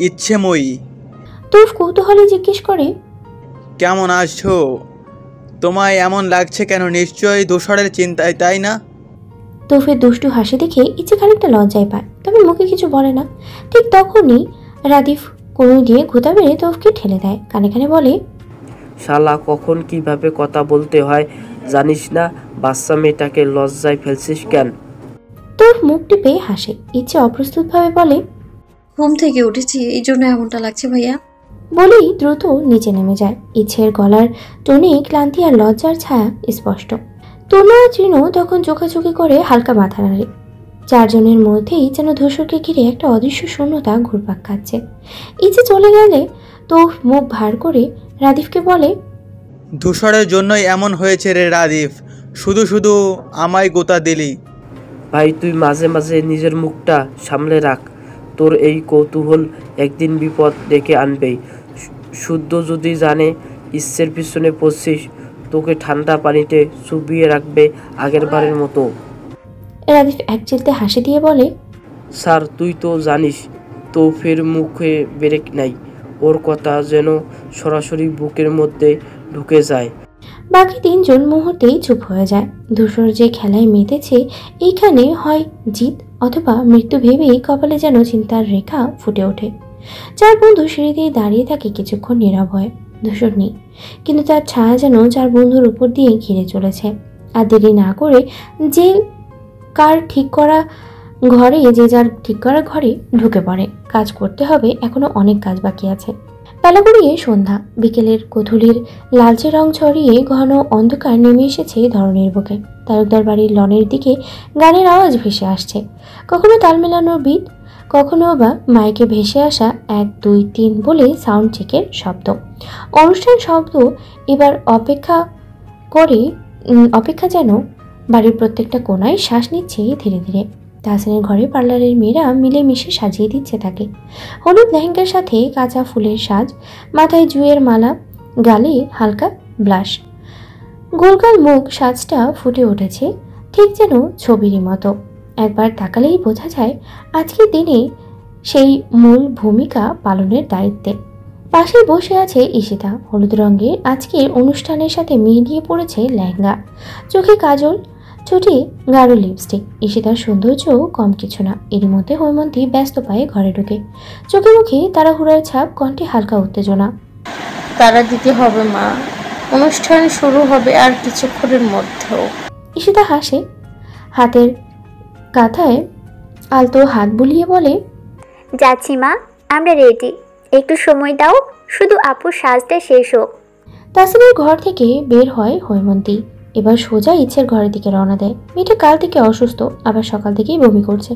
ইচ্ছেময়ী। তোফ কৌতূহলে জিজ্ঞেস করে, কেমন আছো? তোমায় এমন লাগছে কেন? নিশ্চয়ই ধূসরের চিন্তায়, তাই না? তোফের দুষ্টু হাসি দেখে ইচ্ছে খানিকটা লজ্জায় পায়, তবে মুখে কিছু বলে না। ঠিক তখনই রাদিফ কোনো দিয়ে ঘুতা মেরে তোফকে ঠেলে দেয়, কানে কানে বলে, শালা কখন কিভাবে কথা বলতে হয় জানিস না? বাচ্চা মেয়েটাকে লজ্জায় ফেলছিস কেন? তোফ মুখ টিপে হাসে। ইচ্ছে অপ্রস্তুতভাবে বলে, ঘুম থেকে উঠেছি, এই জন্য এমনটা লাগছে ভাইয়া। বলেই দ্রুত নিচে নেমে যায়। ইচ্ছের গলার টোনে ক্লান্তি আর লজ্জার ছায়া স্পষ্ট। তনু আর চিনু তখন চোখাচোখি করে হালকা মাথা নাড়ে। চারজনের মধ্যেই যেন ধূসরকে ঘিরে একটা অদৃশ্য শূন্যতা ঘুরপাক খাচ্ছে। ইচ্ছে চলে গেলে তোফ মুখ ভার করে রাদিফকে বলে, ধূসরের জন্যই এমন হয়েছে রে রাদিফ, শুধু শুধু আমায় গোতা দিলি। ভাই তুই মাঝে মাঝে নিজের মুখটা সামলে রাখ। তোর এই কৌতূহল একদিন বিপদ ডেকে আনবেই। শুদ্ধ যদি জানে ইচ্ছের পিছনে পড়ছিস, তোকে ঠান্ডা পানিতে চুবিয়ে রাখবে আগের বারের মতো। রাদিফ একচিলতে হাসি দিয়ে বলে, স্যার তুই তো জানিস তোফের মুখে ব্রেক নাই। ওর কথা যেন সরাসরি বুকের মধ্যে ঢুকে যায়। বাকি তিনজন মুহূর্তেই চুপ হয়ে যায়। ধূসর যে খেলায় মেতেছে, এইখানে হয় জিত অথবা মৃত্যু ভেবেই কপালে যেন চিন্তার রেখা ফুটে ওঠে। চার বন্ধু সিঁড়ি দিয়ে দাঁড়িয়ে থাকে কিছুক্ষণ নীরব হয়ে। ধূসর নেই, কিন্তু তার ছায়া যেন চার বন্ধুর উপর দিয়ে ঘিরে চলেছে। আর দেরি না করে যে যার ঠিক করা ঘরে ঢুকে পড়ে। কাজ করতে হবে, এখনো অনেক কাজ বাকি আছে। বেলা গড়িয়ে সন্ধ্যা। বিকেলের গোধূলির লালচে রং ছড়িয়ে ঘন অন্ধকার নেমে এসেছে ধরনের বুকে। তালুকদার বাড়ির লনের দিকে গানের আওয়াজ ভেসে আসছে, কখনো তাল মেলানোর বিট, কখনো বা মাইকে ভেসে আসা 1 2 3 বলে সাউন্ড চেকের শব্দ। অনুষ্ঠান শব্দ এবার অপেক্ষা যেন বাড়ির প্রত্যেকটা কোনায় শ্বাস নিচ্ছে ধীরে ধীরে। তাহসিনের ঘরে পার্লারের মেয়েরা মিলেমিশে সাজিয়ে দিচ্ছে তাকে। হলুদ লেহেঙ্গার সাথে কাঁচা ফুলের সাজ, মাথায় জুয়ের মালা, গালে হালকা ব্লাশ, গোলগাল মুখ সাজটা ফুটে উঠেছে ঠিক যেন ছবিরই মতো। একবার তাকালেই বোঝা যায় আজকের দিনে সেই মূল ভূমিকা পালনের দায়িত্বে। পাশে বসে আছে ঈশিতা। হলুদ রঙের আজকের অনুষ্ঠানের সাথে মিলিয়ে পড়েছে লেহেঙ্গা, চোখে কাজল, ঠোঁটে গাঢ় লিপস্টিক। ঈশিতার সৌন্দর্য কম কিছু না। এরই মধ্যে হৈমন্তী ব্যস্ত পায়ে ঘরে ঢুকে, চোখে মুখে তাড়াহুড়ার ছাপ, কণ্ঠে হালকা উত্তেজনা। তারা দিতে হবে মা, অনুষ্ঠান শুরু হবে আর কিছুক্ষণের মধ্যেও। ঈশিতা হাসে, হাতের কাঁথায় আলতো হাত বুলিয়ে বলে, যাচ্ছি মা, আমরা রেডি, একটু সময় দাও, শুধু আপুর সাজটা শেষ হোক। তাসিনের ঘর থেকে বের হয় হৈমন্তী। এবার সোজা ইচ্ছের ঘরের দিকে রওনা দেয়। মেয়েটা কাল থেকে অসুস্থ, আবার সকাল থেকেই বমি করছে।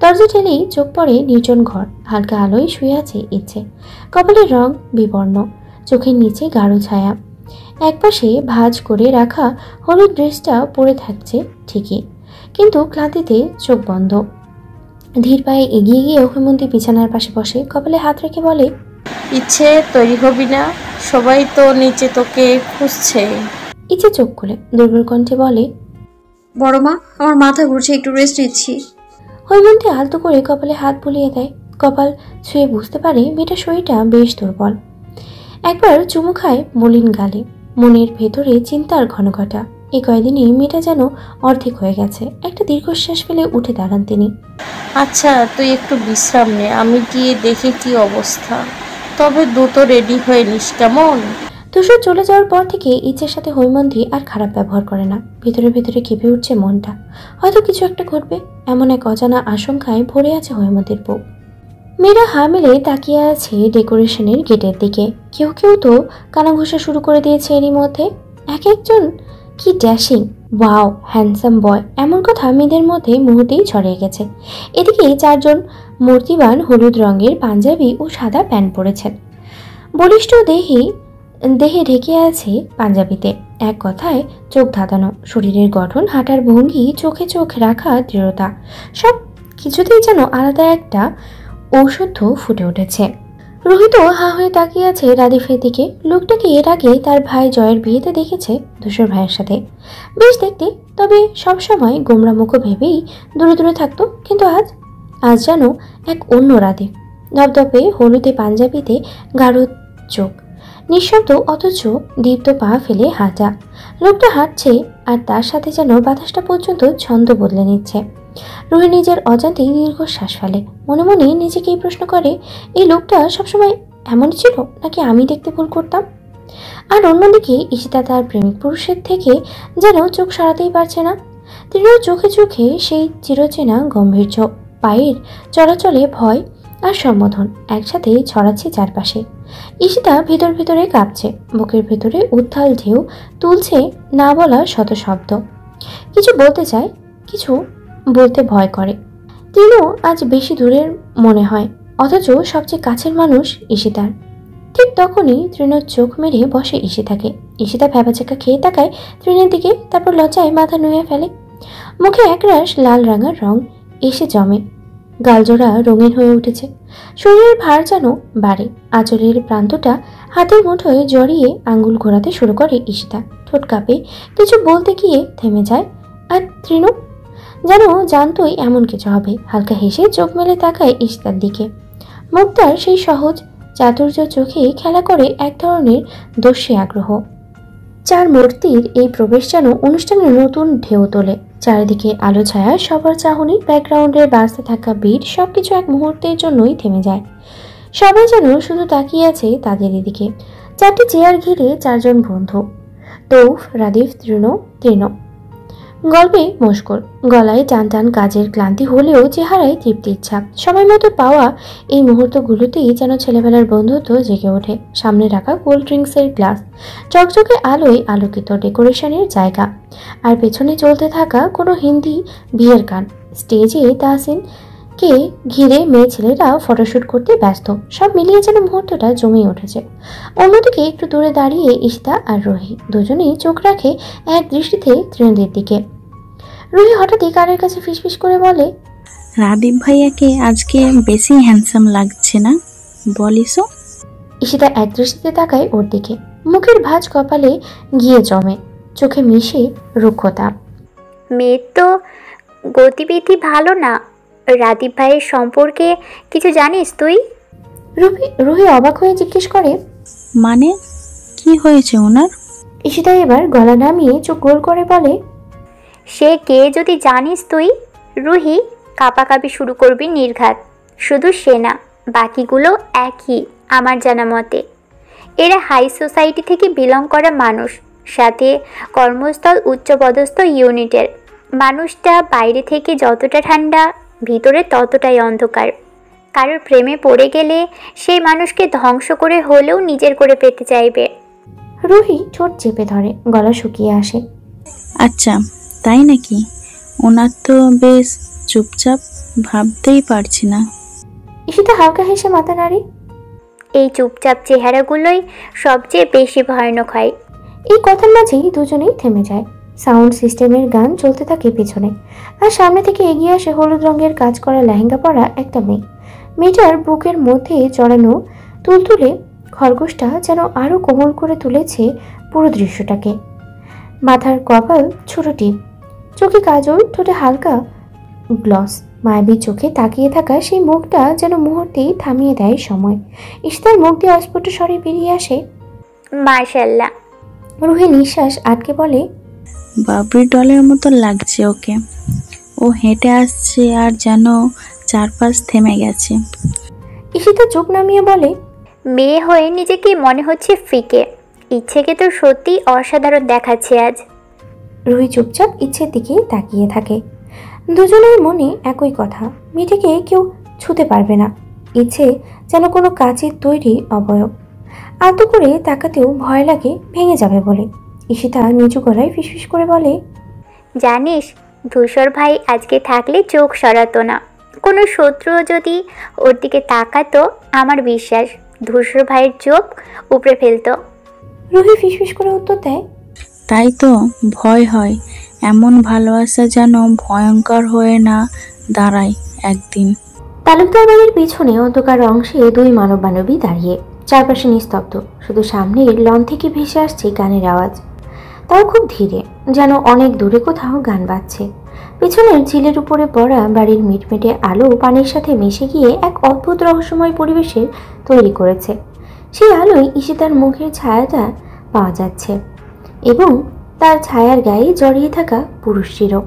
দরজা ঠেলেই চোখ পড়ে নির্জন ঘর। হালকা আলোয় শুয়ে আছে ইচ্ছে। কপালের রং বিবর্ণ, চোখের নিচে গাঢ় ছায়া। একপাশে ভাঁজ করে রাখা হলুদ ড্রেসটা পরে থাকছে ঠিকই, কিন্তু ক্লান্তিতে চোখ বন্ধ। ধীর পায়ে এগিয়ে গিয়ে হৈমন্তী বিছানার পাশে বসে, কপালে হাত রেখে বলে, ইচ্ছে তৈরি হবি না? সবাই তো নিচে তোকে খুঁজছে। ইচ্ছে চোখ খুলে দুর্বল কণ্ঠে বলে, বড় মা, আমার মাথা ঘুরছে, একটু রেস্ট নিচ্ছি। হৈমন্তী আলতো করে কপালে হাত বুলিয়ে দেয়। কপাল ছুঁয়ে বুঝতে পারে মেয়েটার শরীরটা বেশ দুর্বল। একবার চুমু খায় মলিন গালে। মনের ভেতরে চিন্তার ঘনঘটা। এই কয়দিনই মেয়েটা যেন অর্ধেক হয়ে গেছে। একটা দীর্ঘশ্বাস ফেলে উঠে দাঁড়ান তিনি। আচ্ছা তুই একটু বিশ্রাম নে, আমি গিয়ে দেখি কি অবস্থা। তবে দ্রুত রেডি হয়ে নিস, কেমন? ধূসর চলে যাওয়ার পর থেকে ইচ্ছের সাথে হৈমন্তী আর খারাপ ব্যবহার করে না। ভেতরে ভেতরে কেঁপে উঠছে মনটা। হয়তো কিছু একটা ঘটবে, এমন এক অজানা আশঙ্কায় ভরে আছে হৈমন্তীর বুক। মেয়েরা হা মেলে তাকিয়ে আছে ডেকোরেশনের গেটের দিকে। কেউ কেউ তো কানা ঘোষা শুরু করে দিয়েছে এরই মধ্যে। এক একজন কি ড্যাশিং, ওয়াও, হ্যান্ডসাম বয়, এমন কথা মেয়েদের মধ্যে মুহূর্তেই ছড়িয়ে গেছে। এদিকে চারজন মূর্তিবান হলুদ রঙের পাঞ্জাবি ও সাদা প্যান্ট পরেছেন। বলিষ্ঠ দেহে ঢেকে আছে পাঞ্জাবিতে। এক কথায় চোখ ধাঁধানো শরীরের গঠন, হাঁটার ভঙ্গি, চোখে চোখ রাখা দৃঢ়তা, সব কিছুতেই যেন আলাদা একটা ঔষধ ফুটে উঠেছে। রোহিত হা হয়ে তাকিয়ে আছে রাদিফের দিকে। লোকটাকে এর আগে তার ভাই জয়ের বিয়েতে দেখেছে ধূসর ভাইয়ের সাথে। বেশ দেখতে, তবে সবসময় গোমরা মুখ ভেবেই দূরে দূরে থাকতো। কিন্তু আজ যেন এক অন্য রাদিফ। ধপধপে হলুদে পাঞ্জাবিতে গাঢ় চোখ, নিঃশব্দ অথচ দীপ্ত পা ফেলে হাঁটা। লোকটা হাঁটছে আর তার সাথে যেন বাতাসটা পর্যন্ত ছন্দ বদলে নিচ্ছে। রুহি নিজের অজান্তেই দীর্ঘশ্বাস ফেলে। মনে মনে নিজেকেই প্রশ্ন করে, এই লোকটা সবসময় এমন ছিল নাকি আমি দেখতে ভুল করতাম? আর অন্যদিকে ঈশিতা তার প্রেমিক পুরুষের থেকে যেন চোখ সরাতেই পারছে না। তীর চোখে চোখে সেই চিরচেনা গম্ভীর্য, পায়ের চলাচলে ভয় আর সম্বোধন একসাথে ছড়াচ্ছে চারপাশে। ঈশিতা ভেতর ভেতরে কাঁপছে, বুকের ভেতরে উত্তাল ঢেউ তুলছে না বলা শত শব্দ। কিছু বলতে চায়, কিছু বলতে ভয় করে। তিনিও আজ বেশি দূরের মনে হয়, অথচ সবচেয়ে কাছের মানুষ ঈশিতার। ঠিক তখনই তৃণর চোখ মেরে বসে ঈশিতাকে। ঈশিতা ভ্যাবাচাকা খেয়ে তাকায় তৃণের দিকে, তারপর লজ্জায় মাথা নুয়ে ফেলে। মুখে একরাশ লাল রাঙার রং এসে জমে, গালজোড়া রঙিন হয়ে উঠেছে। শরীরের ভার যেন বাড়ে। আঁচলের প্রান্তটা হাতের মুঠোয় জড়িয়ে আঙ্গুল ঘোরাতে শুরু করে ঈশিতা। ঠোঁট কাঁপে, কিছু বলতে গিয়ে থেমে যায়। আর তৃণ যেন জানতোই এমন কিছু হবে, হালকা হেসে চোখ মেলে তাকায় ঈশিতার দিকে। মুক্তার সেই সহজ চাতুর্য চোখে খেলা করে এক ধরনের দস্যি আগ্রহ। চার মূর্তির এই প্রবেশ যেন অনুষ্ঠানের নতুন ঢেউ তোলে। চারিদিকে আলো ছায়া, সবার চাহনি, ব্যাকগ্রাউন্ডে বাজতে থাকা বিট, সবকিছু এক মুহূর্তের জন্যই থেমে যায়। সবাই যেন শুধু তাকিয়ে আছে তাদের এদিকে। চারটি চেয়ার ঘিরে চারজন বন্ধু, তৌফ, রাদিফ, তৃণ গল্পে মশগুল। গলায় টান টান কাজের ক্লান্তি হলেও চেহারায় তৃপ্তির ছাপ। সময় মতো পাওয়া এই মুহূর্তগুলোতেই যেন ছেলেবেলার বন্ধুত্ব জেগে ওঠে। সামনে রাখা কোল্ড ড্রিঙ্কসের গ্লাস, চকচকে আলোয় আলোকিত ডেকোরেশনের জায়গা, আর পেছনে চলতে থাকা কোনো হিন্দি বিয়ের গান। স্টেজে তাহসিনকে ঘিরে মেয়ে ছেলেরা ফটোশ্যুট করতে ব্যস্ত। সব মিলিয়ে যেন মুহূর্তটা জমে উঠেছে। অন্যদিকে একটু দূরে দাঁড়িয়ে ঈশিতা আর রুহি, দুজনেই চোখ রাখে এক দৃষ্টিতে তৃণদের দিকে। রুহি হঠাৎই কানের কাছে ফিসফিস করে বলে, রাদীপ ভাইয়াকে আজকে বেশি হ্যান্ডসাম লাগছে না বলিসো? ঈশিতা এক দৃষ্টিতে তাকায় ওর দিকে। মুখের ভাঁজ কপালে গিয়ে জমে, চোখে মিশে রুক্ষতা। মেয়ের তো গতিবিধি ভালো না। রাদীপ ভাইয়ের সম্পর্কে কিছু জানিস তুই? রুহি অবাক হয়ে জিজ্ঞেস করে, মানে কি হয়েছে ওনার? ঈশিতা এবার গলা নামিয়ে চোখ গোল করে বলে, সে কে যদি জানিস তুই? রুহি, কাঁপাকাঁপি শুরু করবি নির্ঘাত। শুধু সে না, বাকিগুলো একই আমার জানা মতে। এরা হাই সোসাইটি থেকে বিলং করা মানুষ, সাথে কর্মস্থল উচ্চপদস্থ ইউনিটের। মানুষটা বাইরে থেকে যতটা ঠান্ডা, ভিতরে ততটাই অন্ধকার। কারোর প্রেমে পড়ে গেলে সেই মানুষকে ধ্বংস করে হলেও নিজের করে পেতে চাইবে। রুহি ঠোঁট চেপে ধরে, গলা শুকিয়ে আসে। আচ্ছা তাই নাকি? ওনার তো বেশ চুপচাপ, ভাবতেই পারছি না। ঈশিতা হালকা হেসে মাথা নাড়ে। এই চুপচাপ চেহারাগুলোই সবচেয়ে বেশি ভয়ানক হয়। এই কথার মাঝেই দুজনেই থেমে যায়। সাউন্ড সিস্টেমের গান চলতে থাকে পিছনে, আর সামনে থেকে এগিয়ে আসে হলুদ রঙের কাজ করা লেহেঙ্গা পরা একটা মেয়ে। মেয়েটার বুকের মধ্যে জড়ানো তুলতুলে খরগোশটা যেন আরো কোমল করে তুলেছে পুরো দৃশ্যটাকে। মাথার কপাল ছোট টিপ, চোখে কাজল, ঠোঁটে হালকা গ্লস। মায়াবী চোখে তাকিয়ে থাকা সেই মুখটা যেন মুহূর্তেই থামিয়ে দেয় সময়। ঈশিতার মুখ দিয়ে অস্ফুট স্বরে বেরিয়ে আসে, মাশাআল্লাহ। রুহি নিঃশ্বাস আটকে বলে, বাবরি ডলের মতো লাগছে ওকে। ও হেঁটে আসছে আর যেন চারপাশ থেমে গেছে। ঈশিতা চোখ নামিয়ে বলে, মেয়ে হয়ে নিজেকে মনে হচ্ছে ফিকে। ইচ্ছেকে তো সত্যি অসাধারণ দেখাচ্ছে আজ। রুহি চুপচাপ ইচ্ছের দিকে তাকিয়ে থাকে। দুজনের মনে একই কথা, মেয়েটিকে কেউ ছুতে পারবে না। ইচ্ছে যেন কোনো কাচের তৈরি অবয়ব। আলতো করে তাকাতেও ভয় লাগে ভেঙে যাবে বলে। ঈশিতা নিচু গলায় ফিসফিস করে বলে, জানিস, ধূসর ভাই আজকে থাকলে চোখ সরাতো না। কোনো শত্রুও যদি ওর দিকে তাকাতো, আমার বিশ্বাস ধূসর ভাইয়ের চোখ উপড়ে ফেলতো। রুহি ফিসফিস করে উত্তর দেয়, তাই তো ভয় হয়, এমন ভালোবাসা যেন ভয়ঙ্কর হয়ে না দাঁড়ায় একদিন। তালুকদার বাড়ির পিছনে অন্ধকার অংশে দুই মানব মানবী দাঁড়িয়ে। চারপাশে নিস্তব্ধ, শুধু সামনের লন থেকে ভেসে আসছে গানের আওয়াজ, তাও খুব ধীরে, যেন অনেক দূরে কোথাও গান বাজছে। পিছনের ঝিলের উপরে পড়া বাড়ির মিটমিটে আলো পানির সাথে মিশে গিয়ে এক অদ্ভুত রহস্যময় পরিবেশের তৈরি করেছে। সেই আলোয় ঈশিতার মুখের ছায়াটা পাওয়া যাচ্ছে এবং তার ছায়ার গায়ে জড়িয়ে থাকা পুরুষটিরও।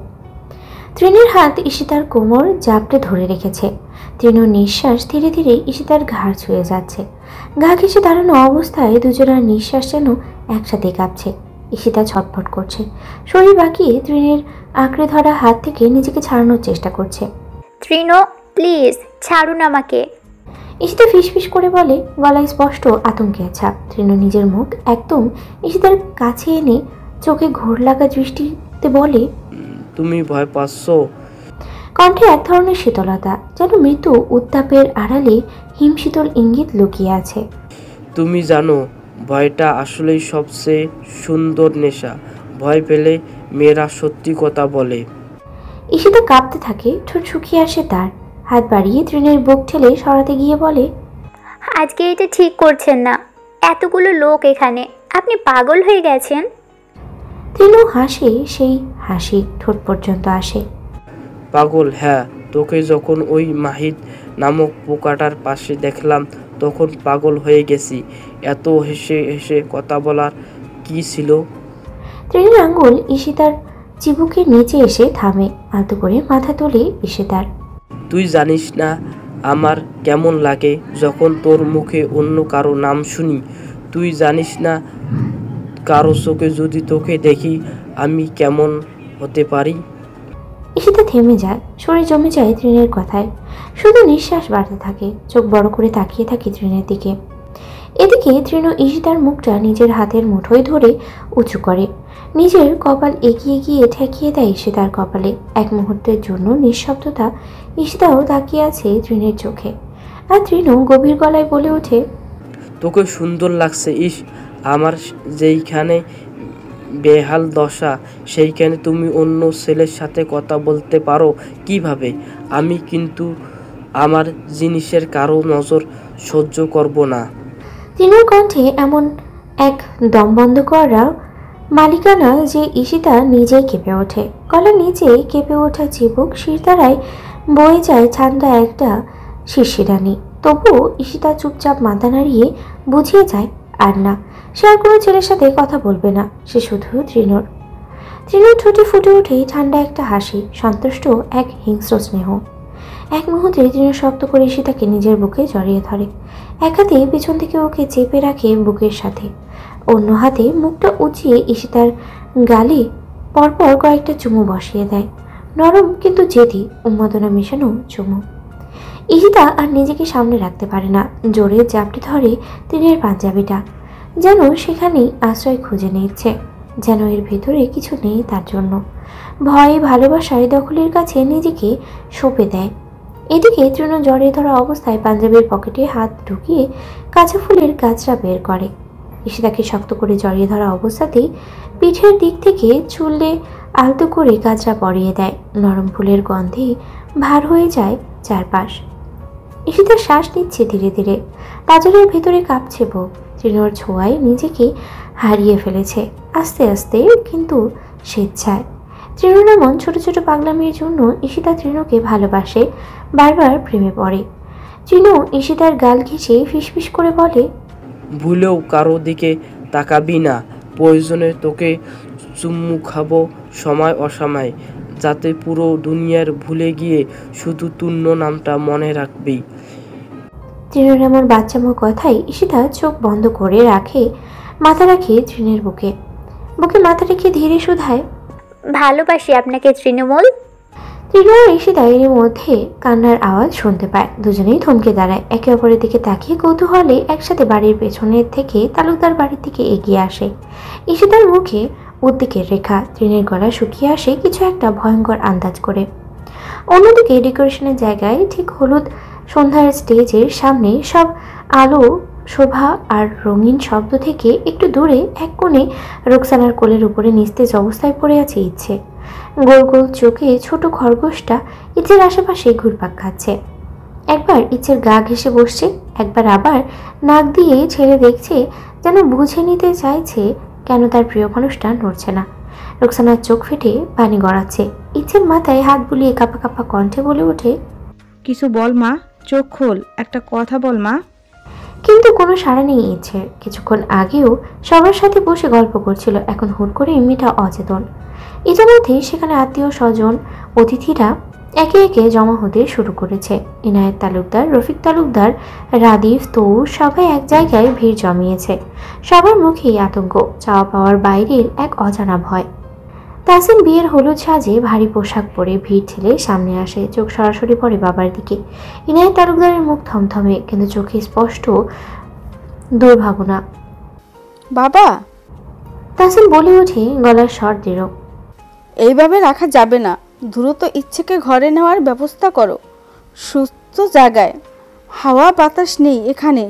তৃণের হাত ঈশিতার কোমর জাপটে ধরে রেখেছে। তৃণর নিঃশ্বাস ধীরে ধীরে ঈশিতার ঘাড় ছুঁয়ে যাচ্ছে। গা ঘেঁষে দাঁড়ানো অবস্থায় দুজনের নিঃশ্বাস যেন একসাথে কাঁপছে। ঈশিতা ছটফট করছে, শরীর বাঁকিয়ে তৃণের আঁকড়ে ধরা হাত থেকে নিজেকে ছাড়ানোর চেষ্টা করছে। তৃণ, প্লিজ ছাড়ুন আমাকে। ঈশিতা ফিসফিস করে বলে, গলায় স্পষ্ট আতঙ্কের ছাপ। তৃণ নিজের মুখ একদম ঈশিতার কাছে এনে চোখে ঘোর লাগা দৃষ্টিতে বলে, তুমি ভয় পাচ্ছ? কণ্ঠে এক ধরনের শীতলতা, যেন মৃত্যু উত্তাপের আড়ালে হিমশীতল ইঙ্গিত লুকিয়ে আছে। তুমি জানো, ভয়টা আসলেই সবচেয়ে সুন্দর নেশা। ভয় পেলে মেয়েরা সত্যি কথা বলে। ঈশিতা কাঁপতে থাকে, ঠোঁট শুকিয়ে আসে তার। হাত বাড়িয়ে তৃণের বুক ঠেলে সরাতে গিয়ে বলে, আজকে এটা ঠিক করছেন না। এতগুলো লোক এখানে, আপনি পাগল হয়ে গেছেন। তৃণ হাসে, সেই হাসি ঠোঁট পর্যন্ত আসে। পাগল? হ্যাঁ, তোকে যখন ওই মাহিদ নামক পোকাটার পাশে দেখলাম তখন পাগল হয়ে গেছি। এত হেসে হেসে কথা বলার কি ছিল? তৃণের আঙ্গুল ঈশিতার চিবুকের নিচে এসে থামে, আলতো করে মাথা তোলে ঈশিতার। তুই জানিস না আমার কেমন লাগে যখন তোর মুখে অন্য কারো নাম শুনি। তুই জানিস না কারো চোখে যদি তোকে দেখি আমি কেমন হতে পারি। ঈশিতা থেমে যায়, শরীর জমে যায় তৃণের কথায়। শুধু নিঃশ্বাস বাড়তে থাকে, চোখ বড় করে তাকিয়ে থাকে তৃণের দিকে। এদিকে তৃণ ঈশিতার মুখটা নিজের হাতের মুঠোয় ধরে উঁচু করে, নিজের কপাল এগিয়ে গিয়ে ঠেকিয়ে দেয় ঈশিতার কপালে। এক মুহূর্তের জন্য নিঃশব্দতা। ঈশিতাও তাকিয়ে আছে তৃণের চোখে, আর তৃণ গভীর গলায় বলে ওঠে, তোকে সুন্দর লাগছে। ইস, আমার যেইখানে বেহাল দশা সেইখানে তুমি অন্য ছেলের সাথে কথা বলতে পারো কিভাবে? আমি কিন্তু আমার জিনিসের কারো নজর সহ্য করব না। তৃণের কণ্ঠে এমন এক দম বন্ধ করা মালিকানা যে ঈশিতা নিজেই কেঁপে ওঠে। গলার নিচে কেঁপে ওঠা চিবুক শিরদাঁড়ায় বয়ে যায় ঠান্ডা একটা শিরশিরানি। তবুও ঈশিতা চুপচাপ মাথা নাড়িয়ে বুঝিয়ে যায়, আর না, সে আর কোনো ছেলের সাথে কথা বলবে না। সে শুধু তৃণর ঠোঁটে ফুটে ওঠে ঠান্ডা একটা হাসি, সন্তুষ্ট এক হিংস্র স্নেহ। এক মুহূর্তে তৃণ শক্ত করে ঈশিতাকে নিজের বুকে জড়িয়ে ধরে। এক হাতে পিছন থেকে ওকে চেপে রাখে বুকের সাথে, অন্য হাতে মুখটা উঁচিয়ে ঈশিতার গালে পরপর কয়েকটা চুমু বসিয়ে দেয়। নরম কিন্তু জেদি, উন্মাদনা মেশানো চুমু। ঈশিতা আর নিজেকে সামনে রাখতে পারে না, জোরে জাপটে ধরে তৃণের পাঞ্জাবিটা, যেন সেখানেই আশ্রয় খুঁজে নিচ্ছে, যেন এর ভেতরে কিছু নেই তার জন্য। ভয়ে ভালোবাসায় দখলের কাছে নিজেকে সঁপে দেয়। এদিকে তৃণ জড়িয়ে ধরা অবস্থায় পাঞ্জাবির পকেটে হাত ঢুকিয়ে কাঁচা ফুলের গাছটা বের করে। ঈশিতাকে শক্ত করে জড়িয়ে ধরা অবস্থাতেই পিঠের দিক থেকে চুলে আলতো করে গাছটা পরিয়ে দেয়। নরম ফুলের গন্ধে ভার হয়ে যায় চারপাশ। ঈশিতার শ্বাস নিচ্ছে ধীরে ধীরে, পাঁজরের ভেতরে কাঁপছে বুক। তৃণর ছোঁয়ায় নিজেকে হারিয়ে ফেলেছে আস্তে আস্তে, কিন্তু স্বেচ্ছায়। তৃণ এমন ছোট ছোট পাগলামির জন্য ঈশিতা তৃণকে ভালোবাসে, বারবার প্রেমে পড়ে। তৃণ ঈশিতার গাল ঘেঁষে ফিসফিস করে বলে, ভুলেও কারো দিকে তাকাবি না। প্রয়োজনে তোকে চুমু খাবো সময় অসময়, যাতে পুরো দুনিয়ার ভুলে গিয়ে শুধু তুন্য নামটা মনে রাখবি। তৃণের এমন বাচ্চামো কথাই ঈশিতা চোখ বন্ধ করে রাখে, মাথা রাখে তৃণের বুকে মাথা রেখে ধীরে শুধায়, ভালোবাসি আপনাকে তৃণমূল। তৃণ আর ঈশিতা এর মধ্যে কান্নার আওয়াজ শুনতে পায়। দুজনেই থমকে দাঁড়ায়, একে অপরের দিকে তাকিয়ে কৌতূহলে একসাথে বাড়ির পেছনের থেকে তালুকদার বাড়ির দিকে এগিয়ে আসে। ঈশিতার মুখে উদ্বেগের রেখা, তৃণের গলা শুকিয়ে আসে কিছু একটা ভয়ঙ্কর আন্দাজ করে। অন্যদিকে ডেকোরেশনের জায়গায় ঠিক হলুদ সন্ধ্যার স্টেজের সামনে সব আলো শোভা আর রঙিন শব্দ থেকে একটু দূরে এক কোণে রোকসানার কোলের উপরে নিস্তেজ অবস্থায় পড়ে আছে ইচ্ছে। গোল গোল চোখে ছোট খরগোশটা ইচ্ছের আশেপাশে ঘুরপাক খাচ্ছে। একবার ইচ্ছের গা ঘেঁষে বসছে, একবার আবার নাক দিয়ে ছেড়ে দেখছে, যেন বুঝে নিতে চাইছে কেন তার প্রিয় মানুষটা নড়ছে না। রোকসানার চোখ ফেটে পানি গড়াচ্ছে। ইচ্ছের মাথায় হাত বুলিয়ে কাঁপা কাঁপা কণ্ঠে বলে ওঠে, কিছু বল মা, চোখ খোল, একটা কথা বল মা। কিন্তু কোনো সাড়া নেই ইচ্ছের। কিছুক্ষণ আগেও সবার সাথে বসে গল্প করছিল, এখন হুট করে মেয়েটা অচেতন। ইতিমধ্যেই সেখানে আত্মীয় স্বজন অতিথিরা একে একে জমা হতে শুরু করেছে। ইনায়েত তালুকদার, রফিক তালুকদার, রাদিফ, তৌর সবাই এক জায়গায় ভিড় জমিয়েছে। সবার মুখেই আতঙ্ক, চাওয়া পাওয়ার বাইরের এক অজানা ভয়। তাসিন বিয়ের হলুদ সাজে ভারী পোশাক পরে ভিড় ঠেলে সামনে আসে, চোখ সরাসরি পড়ে বাবার দিকে। ইনায়েত তালুকদারের মুখ থমথমে, কিন্তু চোখে স্পষ্ট দুর্ভাবনা। বাবা, তাসিন বলে ওঠে, গলার স্বর দৃঢ়। এইভাবে রাখা যাবে না, দ্রুত ইচ্ছেকে ঘরে নেওয়ার ব্যবস্থা করো, সুস্থ জায়গায়, হাওয়া বাতাস নেই এখানে।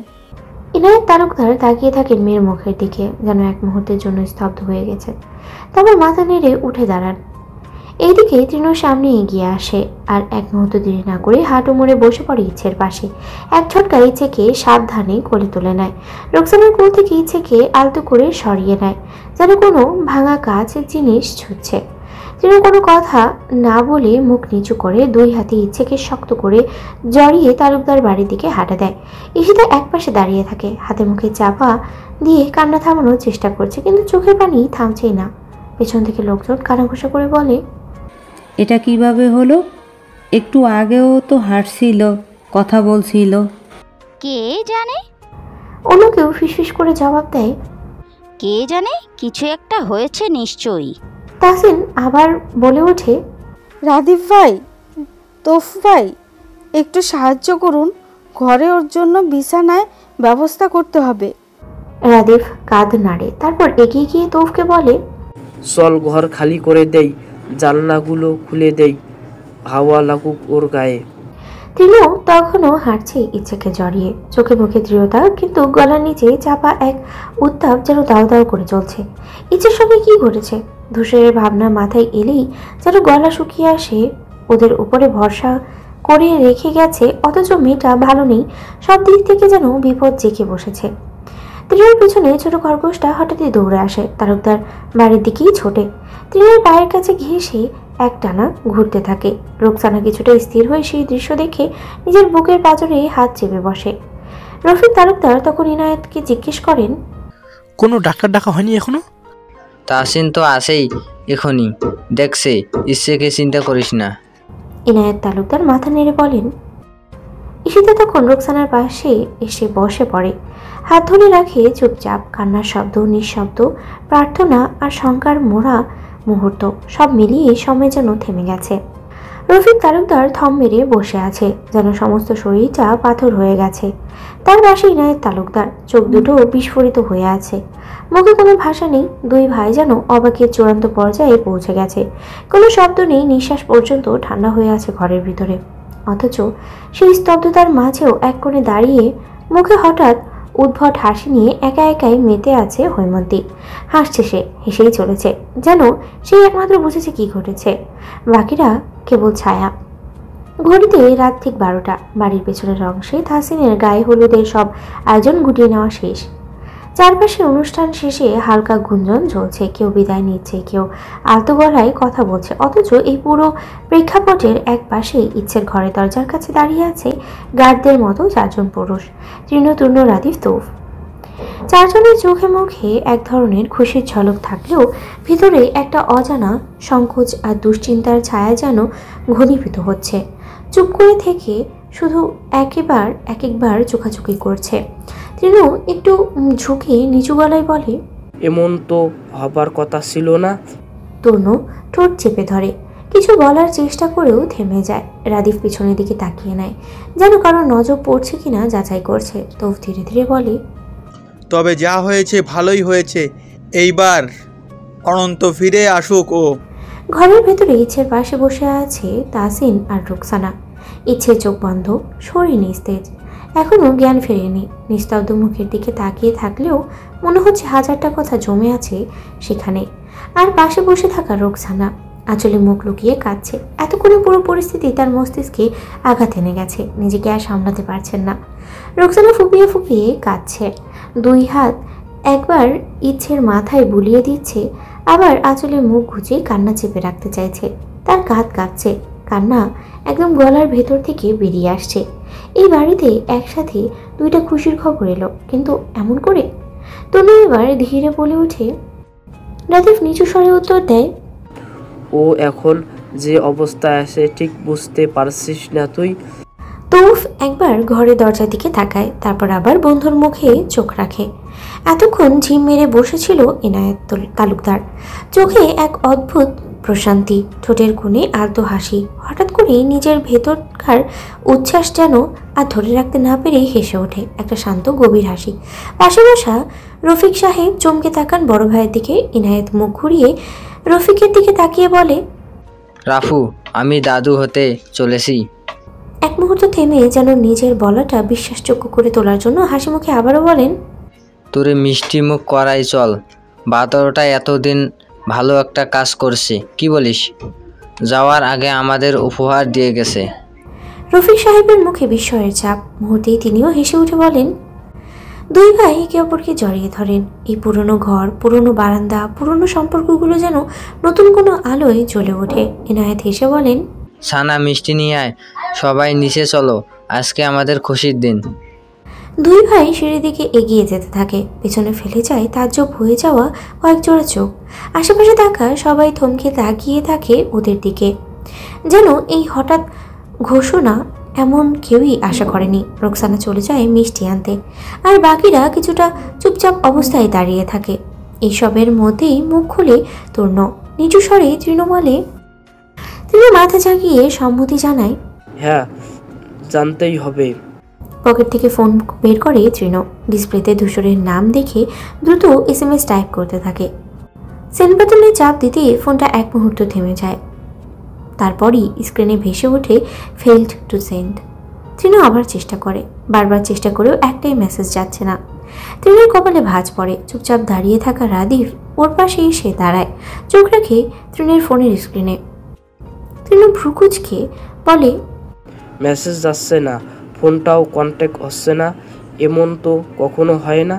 ইনায়েত তালুকদার তাকিয়ে থাকেন মেয়ের মুখের দিকে, যেন এক মুহূর্তের জন্য স্তব্ধ হয়ে গেছে। তারপর মাথা নেড়ে উঠে দাঁড়ান। এইদিকে তৃণর সামনে এগিয়ে আসে আর এক মুহূর্ত দেরি না করে হাঁটু মুড়ে বসে পড়ে ইচ্ছের পাশে। এক ঝটকা ইচ্ছেকে সাবধানে কোলে তুলে নেয়। রোকসানার কোল থেকে ইচ্ছেকে আলতো করে সরিয়ে নেয়, যেন কোনো ভাঙা কাজ জিনিস ছুঁচ্ছে। তৃণ কোনো কথা না বলে মুখ নিচু করে দুই হাতে ইচ্ছেকে শক্ত করে জড়িয়ে তালুকদার বাড়ির দিকে হাঁটা দেয়। ঈশিতা এক পাশে দাঁড়িয়ে থাকে, হাতে মুখে চাপা দিয়ে কান্না থামানোর চেষ্টা করছে, কিন্তু চোখের পানি থামছেই না। পেছন থেকে লোকজন কানাঘুষা করে বলে, এটা কিভাবে হলো? একটু আগেও তো হাঁটছিল, কথা বলছিল। কে জানে? অন্য কেউ ফিসফিস করে জবাব দেয়, কে জানে, কিছু একটা হয়েছে নিশ্চয়ই। তাসিন আবার বলে ওঠে, রাদিফ ভাই, তোফ ভাই, একটু সাহায্য করুন, ঘরে ওর জন্য বিছানায় ব্যবস্থা করতে হবে। রাদিফ কাঁধ নাড়ে, তারপর এগিয়ে গিয়ে তৌফকে বলে, চল ঘর খালি করে দেই, জানলাগুলো খুলে দেই, হাওয়া লাগুক ওর গায়ে। তৃণ তখনও হাঁটছে ইচ্ছেকে জড়িয়ে, চোখে মুখে দৃঢ়তা, কিন্তু গলার নিচে চাপা এক উত্তাপ যেন দাও দাও করে চলছে। ইচ্ছের সঙ্গে কি ঘটেছে? ধূসরের ভাবনা মাথায় এলেই যেন গলা শুকিয়ে আসে। ওদের উপরে ভরসা করে রেখে গেছে, অথচ মেয়েটা ভালো নেই, সব দিক থেকে যেন বিপদ জেঁকে বসেছে। তৃণের পিছনে ছোট খরগোশটা হঠাৎই দৌড়ে আসে, তালুকদার বাড়ির দিকেই ছোটে। তৃণের পায়ের কাছে ঘেঁষে একটানা ঘুরতে থাকে। রোকসানা কিছুটা স্থির হয়ে সেই দৃশ্য দেখে নিজের বুকের পাঁজরে হাত চেপে বসে। রফিক তালুকদার তখন ইনায়েতকে জিজ্ঞেস করেন, কোনো ডাক্তার ডাকা হয়নি এখনো? তাসিন তো আসেই এখনই, দেখছে, ইচ্ছেকে চিন্তা করিস না। ইনায়েত তালুকদার মাথা নেড়ে বলেন। ঈশিতা তখন রোকসানার পাশে এসে বসে পড়ে, হাত ধরে রাখে চুপচাপ। কান্নার শব্দ, নিঃশব্দ, প্রার্থনা আর শঙ্কার মোড়া মুহূর্ত সব মিলিয়ে সময় যেন থেমে গেছে। রফিক তালুকদার থম মেরে বসে আছে, যেন সমস্ত শরীরটা পাথর হয়ে গেছে। তার পাশে ইনায়েত তালুকদার, চোখ দুটো বিস্ফোরিত হয়ে আছে, মুখে কোনো ভাষা নেই। দুই ভাই যেন অবাকের চূড়ান্ত পর্যায়ে পৌঁছে গেছে। কোনো শব্দ নেই, নিঃশ্বাস পর্যন্ত ঠান্ডা হয়ে আছে ঘরের ভিতরে। অথচ সেই স্তব্ধতার মাঝেও এক কোণে দাঁড়িয়ে মুখে হঠাৎ উদ্ভট হাসি নিয়ে একা একাই মেতে আছে হৈমন্তী। হাসছে সে, হেসেই চলেছে, যেন সেই একমাত্র বুঝেছে কি ঘটেছে, বাকিরা কেবল ছায়া। ঘড়িতে রাত ঠিক 12টা। বাড়ির পেছনের অংশে তাসিনের গায়ে হলুদের সব আয়োজন গুটিয়ে নেওয়া শেষ। চারপাশে অনুষ্ঠান শেষে হালকা গুঞ্জন চলছে, কেউ বিদায় নিচ্ছে, কেউ আলতো গলায় কথা বলছে। অথচ এই পুরো প্রেক্ষাপটের এক পাশে ইচ্ছের ঘরের দরজার কাছে দাঁড়িয়ে আছে গার্ডদের মতো 4 জন পুরুষ, তৃণ, তূর্ণ, রাদিফ, তৌফ। 4 জনের চোখে মুখে এক ধরনের খুশির ঝলক থাকলেও ভিতরে একটা অজানা সংকোচ আর দুশ্চিন্তার ছায়া যেন ঘনীভূত হচ্ছে। চুপ করে থেকে শুধু একবার চোখাচোখি করছে। তৃণ একটু ঝুঁকে নিচু গলায় বলে, এমন তো হবার কথা ছিল না। তূর্ণ ঠোঁট চেপে ধরে, কিছু বলার চেষ্টা করেও থেমে যায়। রাদিফ পিছনের দিকে তাকিয়ে নেয়, যেন কারো নজর পড়ছে কিনা যাচাই করছে। তৌফ ধীরে ধীরে বলে, তবে যা হয়েছে ভালোই হয়েছে, এইবার অনন্ত ফিরে আসুক ও। ঘরের ভেতরে ইচ্ছের পাশে বসে আছে তাসিন আর রোকসানা। ইচ্ছে চোখ বন্ধ, শরীর নিস্তেজ, এখনো জ্ঞান ফেরেনি। নিস্তব্ধ মুখের দিকে তাকিয়ে থাকলেও মনে হচ্ছে হাজারটা কথা জমে আছে সেখানে। আর পাশে বসে থাকা রোকসানা আঁচলে মুখ লুকিয়ে কাঁদছে। এতক্ষণে পুরো পরিস্থিতি তার মস্তিষ্কে আঘাত এনে গেছে, নিজেকে আর সামলাতে পারছেন না। রোকসানা ফুপিয়ে ফুপিয়ে কাঁদছে, 2 হাত একবার ইচ্ছের মাথায় বুলিয়ে দিচ্ছে, আবার আঁচলে মুখ গুজে কান্না চেপে রাখতে চাইছে। তার কাঁধ কাঁপছে, কান্না একদম গলার ভেতর থেকে বেরিয়ে আসছে। এই বাড়িতে একসাথে দুইটা খুশির খবর এলো, কিন্তু এমন করে? তনু এবার ধীরে বলে ওঠে। রাদিফ নিচু স্বরে উত্তর দেয়, ও এখন যে অবস্থায় আছে ঠিক বুঝতে পারছিস না তুই? তৌফ একবার ঘরের দরজার দিকে তাকায়, তারপর আবার বন্ধুর মুখে চোখ রাখে। এতক্ষণ ঝিম মেরে বসেছিল ইনায়েত তালুকদার, চোখে এক অদ্ভুত প্রশান্তি, ঠোঁটের কোণে আলতো হাসি। হঠাৎ করে নিজের ভেতরকার উচ্ছ্বাস যেন আর ধরে রাখতে না পেরে হেসে ওঠে, একটা শান্ত গভীর হাসি। পাশে বসা রফিক সাহেব চমকে তাকান বড় ভাইয়ের দিকে। ইনায়েত মুখ ঘুরিয়ে রফিকের দিকে তাকিয়ে বলে, রাফু, আমি দাদু হতে চলেছি। এক মুহূর্ত থেমে যেন নিজের বলাটা বিশ্বাসযোগ্য করে তোলার জন্য হাসি মুখে আবারও বলেন, তোরে মিষ্টি মুখ করাই চল। বাতরটা এতদিন ভালো একটা কাজ করছে, কি বলিস? যাওয়ার আগে আমাদের উপহার দিয়ে গেছে। রফিক সাহেবের মুখে বিস্ময়ের চাপ, মুহূর্তেই তিনিও হেসে উঠে বলেন। দুই ভাই একে অপরকে জড়িয়ে ধরেন। এই পুরনো ঘর, পুরনো বারান্দা, পুরনো সম্পর্কগুলো যেন নতুন কোনো আলোয় জ্বলে ওঠে। ইনায়েত হেসে বলেন, ছানা মিষ্টি নিয়ে আয়, সবাই নিচে চলো, আজকে আমাদের খুশির দিন। দুই ভাই সিঁড়ির দিকে এগিয়ে যেতে থাকে, পেছনে ফেলে যায় তাজ্জব হয়ে যাওয়া কয়েক জোড়া চোখ। আশেপাশে থাকা সবাই থমকে তাকিয়ে থাকে ওদের দিকে, যেন এই হঠাৎ ঘোষণা এমন কেউই আশা করেনি। রোকসানা চলে যায় মিষ্টি আনতে, আর বাকিরা কিছুটা চুপচাপ অবস্থায় দাঁড়িয়ে থাকে। এইসবের মধ্যেই মুখ খুলে তূর্ণ নিচু স্বরে তৃণমূলে তিনি মাথা জাগিয়ে সম্মতি জানায়। হ্যাঁ, জানতেই হবে। পকেট থেকে ফোন বের করে তৃণ, ডিসপ্লেতে ধূসরের নাম দেখে দ্রুত SMS টাইপ করতে থাকে। সেন্ড বাটনে চাপ দিতে ফোনটা এক মুহূর্ত থেমে যায়, তারপরই স্ক্রিনে ভেসে ওঠে ফেইল্ড টু সেন্ড। তৃণ আবার চেষ্টা করে, বারবার চেষ্টা করেও একটাই মেসেজ যাচ্ছে না। তৃণের কপালে ভাঁজ পড়ে। চুপচাপ দাঁড়িয়ে থাকা রাদিফ ওর পাশে এসে দাঁড়ায়, চোখ রাখে তৃণের ফোনের স্ক্রিনে। তৃণ ভ্রুকুচকে বলে, মেসেজ যাচ্ছে না, ফোনটাও কন্ট্যাক্ট হচ্ছে না, এমন তো কখনো হয় না।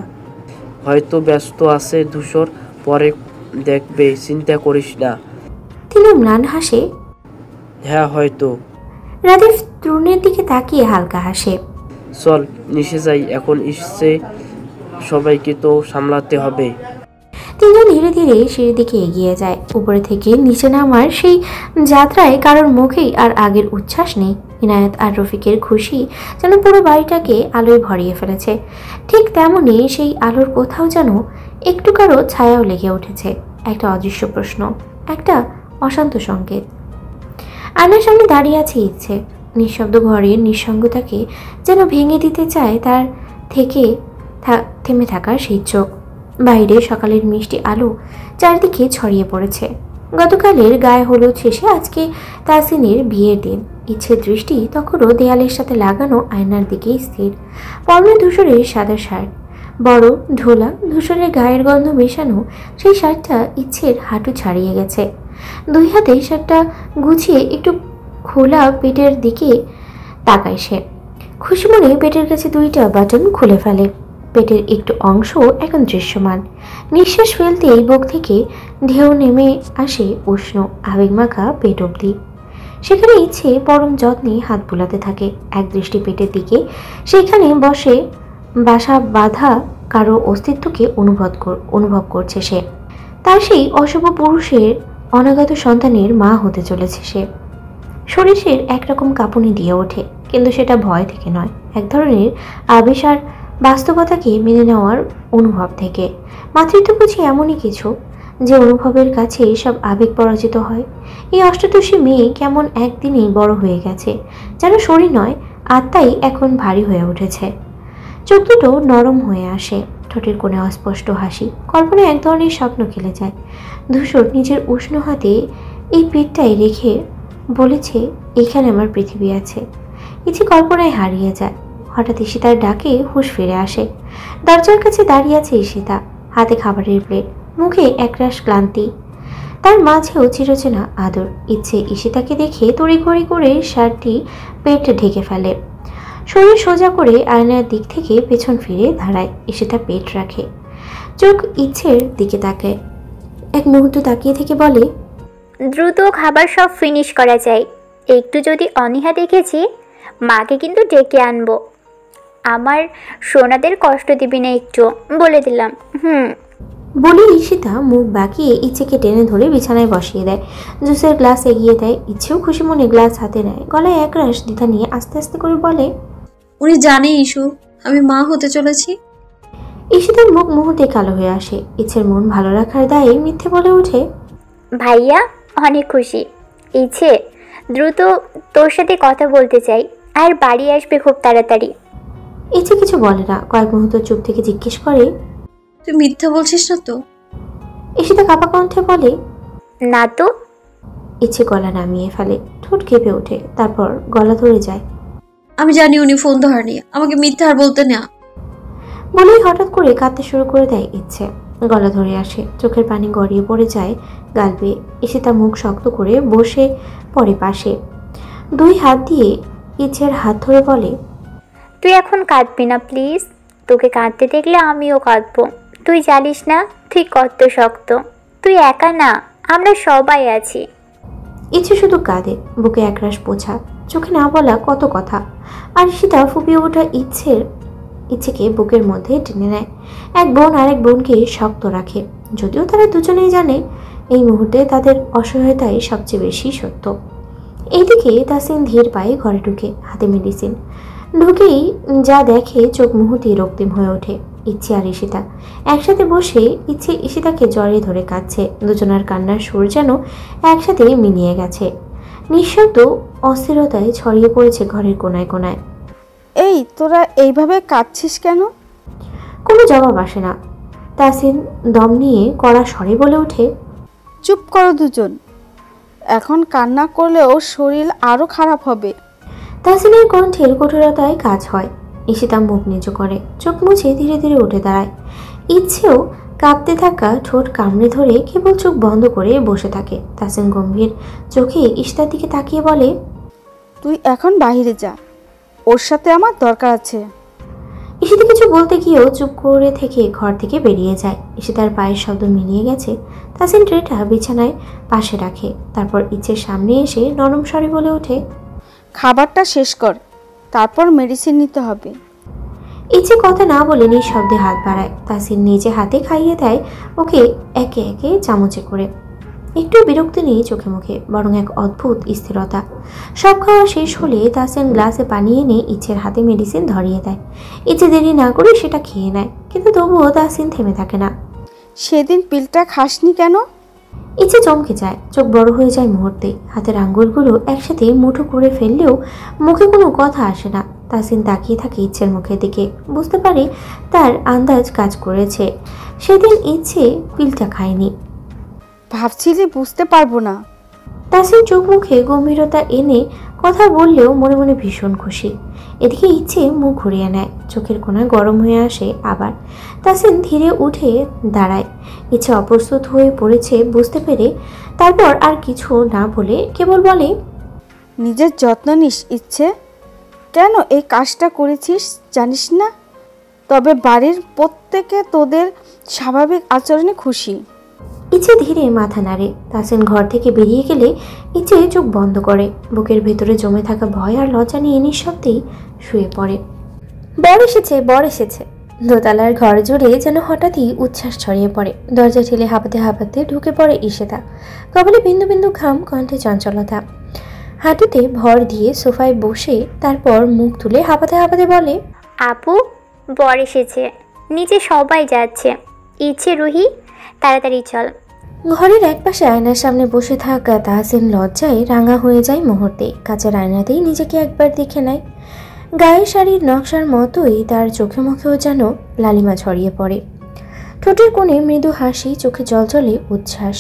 হয়তো ব্যস্ত আছে ধূসর, পরে দেখবে, চিন্তা করিস না। তৃণ ম্লান হাসে। হ্যাঁ হয়তো। রাদিফ তৃণের দিকে তাকিয়ে হালকা হাসে। চল নিচে যাই, এখন এসছে সবাইকে তো সামলাতে হবে। তিনজন ধীরে ধীরে সিঁড়ির দিকে এগিয়ে যায়। উপরে থেকে নিচে নামার সেই যাত্রায় কারোর মুখেই আর আগের উচ্ছ্বাস নেই। ইনায়েত আর রফিকের খুশি যেন পুরো বাড়িটাকে আলোয় ভরিয়ে ফেলেছে। ঠিক তেমনই সেই আলোর কোথাও যেন একটু কারো ছায়াও লেগে উঠেছে। একটা অদৃশ্য প্রশ্ন, একটা অশান্ত সংকেত। আয়নার সামনে দাঁড়িয়ে আছে ইচ্ছে। নিঃশব্দ ঘরের নিঃসঙ্গতাকে যেন ভেঙে দিতে চায় তার থেকে থেমে থাকার সেই চোখ। বাইরে সকালের মিষ্টি আলো চারদিকে ছড়িয়ে পড়েছে। গতকালের গায়ে হলুদ শেষে আজকে তাসিনের বিয়ের দিন। ইচ্ছের দৃষ্টি তখনও দেয়ালের সাথে লাগানো আয়নার দিকেই স্থির। পরনে ধূসরের সাদা শার্ট, বড় ঢোলা ধূসরের গায়ের গন্ধ মেশানো সেই শার্টটা ইচ্ছের হাঁটু ছাড়িয়ে গেছে। দুই হাতে শার্টটা গুছিয়ে একটু খোলা পেটের দিকে তাকায় সে। খুশি মনে পেটের কাছে দুইটা বাটন খুলে ফেলে। পেটের একটু অংশ এখন দৃশ্যমান। নিঃশ্বাস ফেলতেই বুক থেকে ঢেউ নেমে আসে উষ্ণ আবেগমাখা পেট অবধি। সেখানে ইচ্ছে পরম যত্নে হাত বুলাতে থাকে এক দৃষ্টি পেটের দিকে। সেখানে বসে বাসা বাঁধা কারো অস্তিত্বকে অনুভব করছে সে। তার সেই অশুভ পুরুষের অনাগত সন্তানের মা হতে চলেছে সে। শরীরের একরকম কাঁপুনি দিয়ে ওঠে, কিন্তু সেটা ভয় থেকে নয়, এক ধরনের আবেশ আর বাস্তবতাকে মেনে নেওয়ার অনুভব থেকে। মাতৃত্ব বুঝি এমনই কিছু যে অনুভবের কাছে সব আবেগ পরাজিত হয়। এই অষ্টাদশী মেয়ে কেমন একদিনেই বড় হয়ে গেছে, যেন শরীর নয় আত্মাই এখন ভারী হয়ে উঠেছে। চোখ দুটো নরম হয়ে আসে, ঠোঁটের কোণে অস্পষ্ট হাসি। কল্পনায় এক ধরনের স্বপ্ন খেলে যায়। ধূসর নিজের উষ্ণ হাতে এই পেটটাই রেখে বলেছে, এখানে আমার পৃথিবী আছে। ইচ্ছে কল্পনায় হারিয়ে যায়। হঠাৎ ঈশিতার ডাকে হুঁশ ফিরে আসে। দরজার কাছে দাঁড়িয়ে আছে ঈশিতা, হাতে খাবারের প্লেট, মুখে একরাশ ক্লান্তি, তার মাঝেও চিরচেনা আদর। ইচ্ছে ঈশিতাকে দেখে তড়িঘড়ি করে শার্টটি পেট ঢেকে ফেলে। শরীর সোজা করে আয়নার দিক থেকে পেছন ফিরে দাঁড়ায়। ঈশিতা পেট রাখে, চোখ ইচ্ছের দিকে তাকায়। এক মুহূর্ত তাকিয়ে থেকে বলে, দ্রুত খাবার সব ফিনিশ করা চাই। একটু যদি অনীহা দেখেছি, মাকে কিন্তু ডেকে আনবো। আমার সোনাদের কষ্ট দিবি না একটু, বলে দিলাম। বলে ঈশিতা মুখ বাঁকিয়ে ইচ্ছেকে টেনে ধরে বিছানায় বসিয়ে দেয়। জুসের গ্লাস এগিয়ে দেয়। ইচ্ছেও খুশি মনে গ্লাস হাতে নেয়। গলায় একরাশ দ্বিধা নিয়ে আস্তে আস্তে করে বলে, উনি জানে ইস্যু আমি মা হতে চলেছি। ঈশিতার মুখ মুহূর্তে কালো হয়ে আসে। ইচ্ছের মন ভালো রাখার দায়ে মিথ্যে বলে ওঠে, ভাইয়া অনেক খুশি। ইচ্ছে দ্রুত তোর সাথে কথা বলতে চাই, আর বাড়ি আসবে খুব তাড়াতাড়ি। ইচ্ছে কিছু বলে না। কয়েক মুহূর্ত চুপ থেকে জিজ্ঞেস করে, তুই মিথ্যা বলছিস না তো? ঈশিতা কাঁপা কণ্ঠে বলে, না তো। ইচ্ছে গলা নামিয়ে ফেলে, ঠোঁট কেঁপে ওঠে, তারপর গলা ধরে যায়। আমি জানি উনি ফোন ধরেনি, আমাকে মিথ্যা আর বলতে না। বলেই হঠাৎ করে কাঁদতে শুরু করে দেয় ইচ্ছে। গলা ধরে আসে, চোখের পানি গড়িয়ে পড়ে যায় গাল বেয়ে। ঈশিতা মুখ শক্ত করে বসে পড়ে পাশে, দুই হাত দিয়ে ইচ্ছের হাত ধরে বলে, তুই এখন কাঁদবি না প্লিজ। তোকে কাঁদতে দেখলে আমিও কাঁদবো। তুই জানিস না তুই কত শক্ত। তুই একা না, আমরা সবাই আছি। ইচ্ছে শুধু কাঁদে, বুকে একরাশ পোছা, চোখে না বলা কত কথা। আর ঈশিতা ফুপিয়ে ওঠা ইচ্ছেকে বুকের মধ্যে টেনে নেয়। এক বোন আর এক বোনকে শক্ত রাখে, যদিও তারা দুজনেই জানে এই মুহূর্তে তাদের অসহায়তাই সবচেয়ে বেশি সত্য। এইদিকে তাসিন ধীর পায়ে ঘরে ঢুকে, হাতে মেডিসিন। ঢুকেই যা দেখে চোখ মুহূর্তেই রক্তিম হয়ে ওঠে। ইচ্ছে আর ঈশিতা একসাথে বসে ইচ্ছে ঈশিতাকে জড়িয়ে ধরে কাঁদছে। দুজনার কান্নার সুর যেন একসাথে মিলিয়ে গেছে। নিঃশব্দ অস্থিরতায় ছড়িয়ে পড়েছে ঘরের কোনায় কোনায়। এই তোরা এইভাবে কাঁদছিস কেন? কোনো জবাব আসে না। তাসিন দম নিয়ে কড়া স্বরে বলে ওঠে, চুপ করো দুজন, এখন কান্না করলে ওর শরীর আরো খারাপ হবে। তাসিনের কণ্ঠের কঠোরতায় কাজ হয়। ঈশিতা মুখ নিচু করে, চোখ মুছে ধীরে ধীরে উঠে দাঁড়ায়। ইচ্ছেও কাঁপতে থাকা ঠোঁট কামড়ে ধরে কেবল চোখ বন্ধ করে বসে থাকে। তাসিন গম্ভীর চোখে ঈশিতার দিকে তাকিয়ে বলে, তুই এখন বাইরে যা, ওর সাথে আমার দরকার আছে। ঈশিতা কিছু বলতে গিয়েও চুপ করে থেকে ঘর থেকে বেরিয়ে যায়। ঈশিতার পায়ের শব্দ মিলিয়ে গেছে। তাসিন ট্রেটা বিছানায় পাশে রাখে, তারপর ইচ্ছের সামনে এসে নরম স্বরে বলে ওঠে, খাবারটা শেষ কর, তারপর মেডিসিন নিতে হবে। ইচ্ছে কথা না বলে নিঃশব্দে হাত বাড়ায়। তাসিন নিজে হাতে খাইয়ে দেয় ওকে একে একে চামচে করে। একটু বিরক্তি নেই চোখে মুখে, বরং এক অদ্ভুত স্থিরতা। সব খাওয়া শেষ হলে তাসিন গ্লাসে পানি এনে ইচ্ছের হাতে মেডিসিন ধরিয়ে দেয়। ইচ্ছে দেরি না করে সেটা খেয়ে নেয়, কিন্তু তবুও তাসিন থেমে থাকে না। সেদিন পিলটা খাসনি কেন? ইচ্ছে চমকে যায়, চোখ বড় হয়ে যায় মুহূর্তে। হাতের আঙ্গুলগুলো একসাথে মুঠো করে ফেললেও মুখে কোনো কথা আসে না। তাসিন তাকিয়ে থাকে ইচ্ছের মুখের দিকে, বুঝতে পারে তার আন্দাজ কাজ করেছে। সেদিন ইচ্ছে পিলটা খায়নি। ভাবছিলি বুঝতে পারবো না। তাসিন চোখ মুখে গম্ভীরতা এনে কথা বললেও মনে মনে ভীষণ খুশি। এদিকে ইচ্ছে মুখ ঘুরিয়ে নেয়, চোখের কোণা গরম হয়ে আসে আবার। তাসিন ধীরে উঠে দাঁড়ায়। ইচ্ছে অপ্রস্তুত হয়ে পড়েছে বুঝতে পেরে, তারপর আর কিছু না বলে কেবল বলে, নিজের যত্ন নিস ইচ্ছে। কেন এই কাজটা করেছিস জানিস না? তবে বাড়ির প্রত্যেকে তোদের স্বাভাবিক আচরণে খুশি। ইচ্ছে ধীরে মাথা নাড়ে। তাসিন ঘর থেকে বেরিয়ে গেলে ইচ্ছে চোখ বন্ধ করে, বুকের ভেতরে জমে থাকা ভয় আর লজ্জা নিয়ে নিঃশব্দেই শুয়ে পড়ে। বর এসেছে, বর এসেছে। দোতলার ঘর জুড়ে যেন হঠাৎই উচ্ছ্বাস ছড়িয়ে পড়ে। দরজা ঠেলে হাঁপাতে হাঁপাতে ঢুকে পড়ে ঈশিতা। কপালে বিন্দু বিন্দু ঘাম, কণ্ঠে চঞ্চলতা। হাঁটুতে ভর দিয়ে সোফায় বসে তারপর মুখ তুলে হাঁপাতে হাঁপাতে বলে, আপু বর এসেছে, নিচে সবাই যাচ্ছে। ইচ্ছে রুহি তাড়াতাড়ি চল। ঘরের একপাশে আয়নার সামনে বসে থাকা তাহসিন লজ্জায় রাঙা হয়ে যায় মুহূর্তে। কাচের আয়নাতেই নিজেকে একবার দেখে নেয়। গায়ে শাড়ির নকশার মতোই তার চোখে মুখেও যেন লালিমা ছড়িয়ে পড়ে। ঠোঁটের কোণে মৃদু হাসি, চোখে জলজলে উচ্ছ্বাস।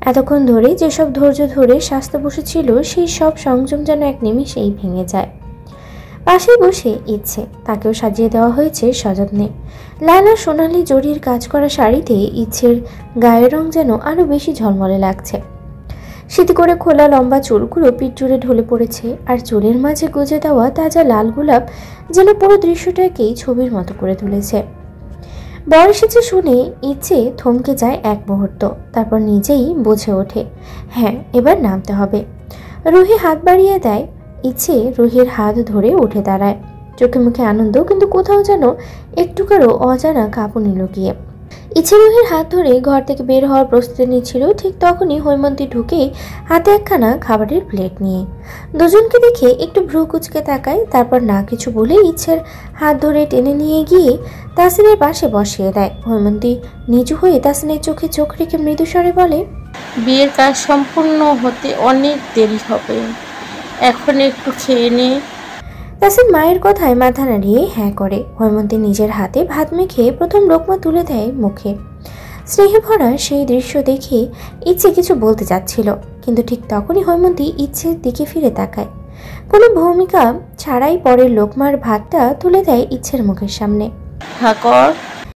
এতক্ষণ ধরে যেসব ধৈর্য ধরে শাস্তে বসেছিল সেই সব সংযম যেন এক নিমিষেই ভেঙে যায়। পাশে বসে ইচ্ছে, তাকেও সাজিয়ে দেওয়া হয়েছে সযত্নে। লাল আর সোনালি জরির কাজ করা শাড়িতে ইচ্ছের গায়ের রং যেন আরো বেশি ঝলমলে লাগছে। শীতে করে খোলা লম্বা চুলগুলো পিঠ জুড়ে ঢলে পড়েছে, আর চুলের মাঝে গুজে দেওয়া তাজা লাল গোলাপ যেন পুরো দৃশ্যটাকেই ছবির মতো করে তুলেছে। বর এসেছে শুনে ইচ্ছে থমকে যায় এক মুহূর্ত, তারপর নিজেই বুঝে ওঠে হ্যাঁ এবার নামতে হবে। রুহি হাত বাড়িয়ে দেয়, ইচ্ছে রুহির হাত ধরে উঠে দাঁড়ায়। চোখে মুখে আনন্দ, কিন্তু কোথাও যেন একটুকারও অজানা কাঁপুনি লুকিয়ে। ইচ্ছে রুহির হাত ধরে ঘর থেকে বের হওয়ার প্রস্তুতি নিচ্ছিল, ঠিক তখনই হৈমন্তী ঢুকে হাতে একখানা খাবারের প্লেট নিয়ে। দুজনকে দেখে একটু ভ্রু কুচকে তাকায়, তারপর না কিছু বলে ইচ্ছের হাত ধরে টেনে নিয়ে গিয়ে তাসিনের পাশে বসিয়ে দেয়। হৈমন্তী নিচু হয়ে তাসিনের চোখে চোখ রেখে মৃদুস্বরে বলে, বিয়ের কাজ সম্পূর্ণ হতে অনেক দেরি হবে, এখন একটু খেয়ে নে। তাসিন মায়ের কথায় মাথা নাড়িয়ে হ্যাঁ করে। হৈমন্তী নিজের হাতে ভাত মেখে প্রথম লোকমা তুলে দেয় মুখে। স্নেহে ভরা সেই দৃশ্য দেখে ইচ্ছে কিছু বলতে যাচ্ছিল, কিন্তু ঠিক তখনই হৈমন্তী ইচ্ছের দিকে ফিরে তাকায়। কোনো ভূমিকা ছাড়াই পরের লোকমার ভাতটা তুলে দেয় ইচ্ছের মুখের সামনে। ঠাকুর